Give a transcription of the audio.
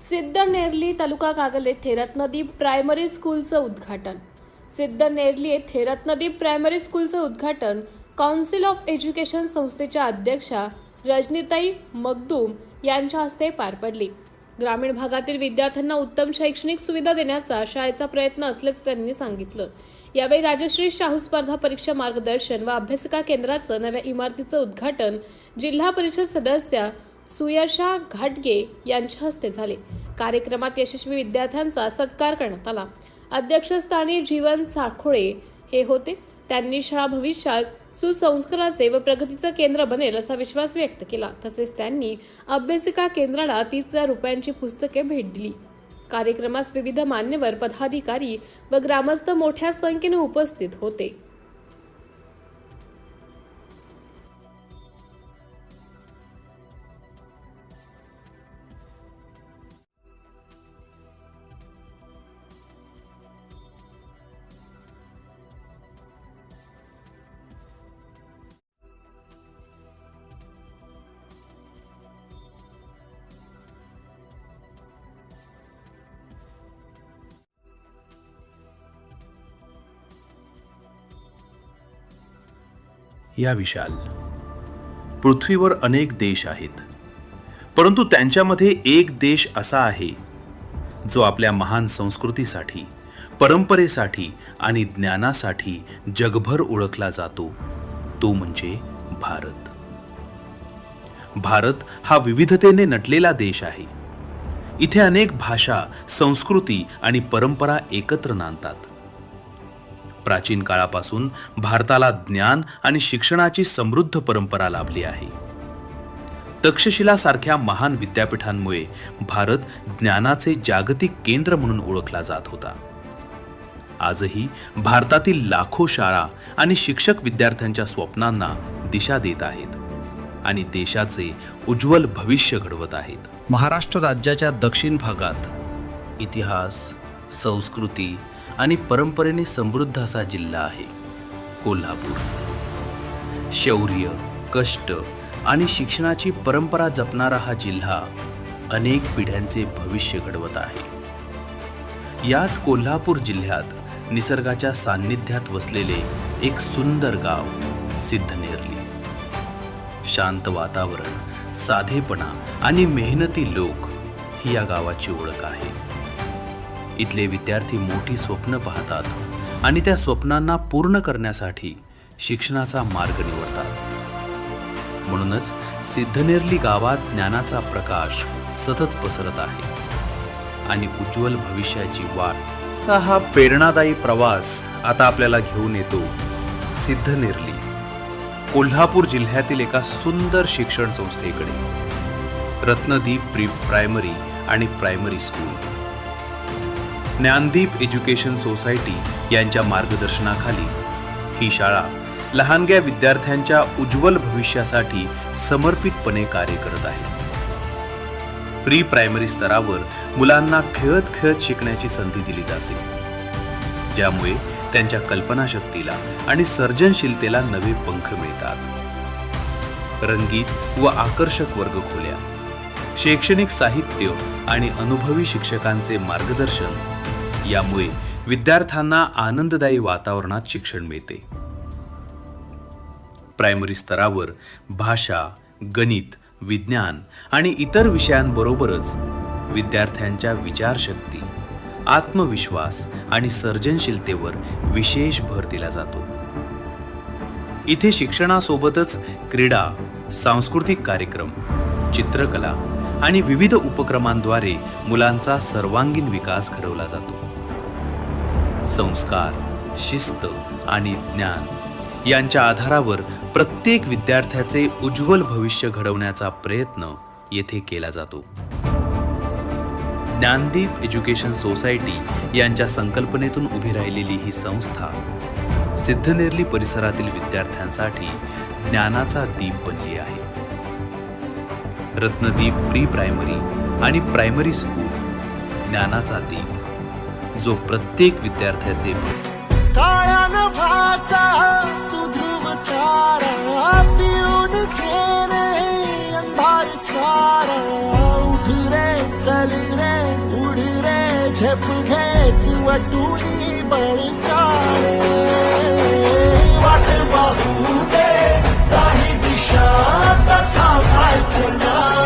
सिद्धनेरली तालुका कागल येथे रत्नदीप प्रायमरी स्कूलचं उद्घाटन. सिद्धनेरली येथे रत्नदीप प्रायमरी स्कूलचं उद्घाटन काउन्सिल ऑफ एज्युकेशन संस्थेच्या अध्यक्षा रजनीताई मगदूम यांच्या हस्ते पार पडली. ग्रामीण भागातील विद्यार्थ्यांना उत्तम शैक्षणिक सुविधा देण्याचा शाळेचा प्रयत्न असल्याचं त्यांनी सांगितलं. यावेळी राजश्री शाहू स्पर्धा परीक्षा मार्गदर्शन व अभ्यासिका केंद्राचं नव्या इमारतीचं उद्घाटन जिल्हा परिषद सदस्य सुयशा घाटगे यांच्या हस्ते झाले. कार्यक्रमात यशस्वी विद्यार्थ्यांचा सत्कार करण्यात आला. अध्यक्षस्थानी जीवन साखोळे हे होते. त्यांनी शाळा भविष्यात सुसंस्काराचे व प्रगतीचं केंद्र बनेल असा विश्वास व्यक्त केला. तसेच त्यांनी अभ्यासिका केंद्राला 30,000 रुपयांची पुस्तके भेट दिली. कार्यक्रमास विविध मान्यवर पदाधिकारी व ग्रामस्थ मोठ्या संख्येने उपस्थित होते. या विशाल पृथ्वीवर अनेक देश आहेत, परंतु त्यांच्यामध्ये एक देश असा आहे जो आपल्या महान संस्कृतीसाठी, परंपरेसाठी आणि ज्ञानासाठी जगभर ओळखला जातो. तो म्हणजे भारत. भारत हा विविधतेने नटलेला देश आहे. इथे अनेक भाषा, संस्कृती आणि परंपरा एकत्र नांदतात. प्राचीन काळापासून भारताला ज्ञान आणि शिक्षणाची समृद्ध परंपरा लाभली आहे. तक्षशिला सारख्या महान विद्यापीठांमुळे भारत ज्ञानाचे जागतिक केंद्र म्हणून ओळखला जात होता. आजही भारतातील लाखो शाळा आणि शिक्षक विद्यार्थ्यांच्या स्वप्नांना दिशा देत आहेत आणि देशाचे उज्ज्वल भविष्य घडवत आहेत. महाराष्ट्र राज्याच्या दक्षिण भागात इतिहास, संस्कृती आणि परंपरेने समृद्ध असा जिल्हा आहे कोल्हापूर. शौर्य, कष्ट आणि शिक्षणाची परंपरा जपणारा हा जिल्हा अनेक पिढ्यांचे भविष्य घडवत आहे. याच कोल्हापूर जिल्ह्यात निसर्गाच्या सान्निध्यात वसलेले एक सुंदर गाव सिद्धनेरली. शांत वातावरण, साधेपणा आणि मेहनती लोक ही या गावाची ओळख आहे. इथले विद्यार्थी मोठी स्वप्न पाहतात आणि त्या स्वप्नांना पूर्ण करण्यासाठी शिक्षणाचा मार्ग निवडतात. म्हणूनच सिद्धनेरली गावात ज्ञानाचा प्रकाश सतत पसरत आहे आणि उज्ज्वल भविष्याची वाटचा हा प्रेरणादायी प्रवास आता आपल्याला घेऊन येतो सिद्धनेरली, कोल्हापूर जिल्ह्यातील एका सुंदर शिक्षण संस्थेकडे, रत्नदीप प्री प्रायमरी आणि primary school. Dnyandeep education society यांच्या मार्गदर्शनाखाली ही शाळा लहानग्या विद्यार्थ्यांच्या उज्ज्वल भविष्यासाठी समर्पितपणे कार्य करत आहे. प्री प्रायमरी स्तरावर मुलांना खेळत खेळत शिकण्याची संधी दिली जाते, ज्यामुळे त्यांच्या कल्पनाशक्तीला आणि सर्जनशीलतेला नवे पंख मिळतात. रंगीत व आकर्षक वर्गखोल्या, शैक्षणिक साहित्य आणि अनुभवी शिक्षकांचे मार्गदर्शन यामुळे विद्यार्थ्यांना आनंददायी वातावरणात शिक्षण मिळते. प्रायमरी स्तरावर भाषा, गणित, विज्ञान आणि इतर विषयांबरोबरच विद्यार्थ्यांच्या विचारशक्ती, आत्मविश्वास आणि सर्जनशीलतेवर विशेष भर दिला जातो. इथे शिक्षणासोबतच क्रीडा, सांस्कृतिक कार्यक्रम, चित्रकला आणि विविध उपक्रमांद्वारे मुलांचा सर्वांगीण विकास घडवला जातो. संस्कार, शिस्त आणि ज्ञान यांच्या आधारावर प्रत्येक विद्यार्थ्याचे उज्ज्वल भविष्य घडवण्याचा प्रयत्न येथे केला जातो. ज्ञानदीप एज्युकेशन सोसायटी यांच्या संकल्पनेतून उभी राहिलेली ही संस्था सिद्धनेरली परिसरातील विद्यार्थ्यांसाठी ज्ञानाचा दीप बनली आहे. रत्नदीप प्री प्रायमरी आणि प्रायमरी स्कूल ज्ञानाचा दीप, जो प्रत्येक विद्यार्थ्याचे काळ्यान भाचा तू ध्रुव तारा पिऊन खेळे अंधार सारा उठ रे चल रे उड रे झेप घे तू वाटूनी बळ सारे वाट पाहू दे काही दिशा थांबायचं नाही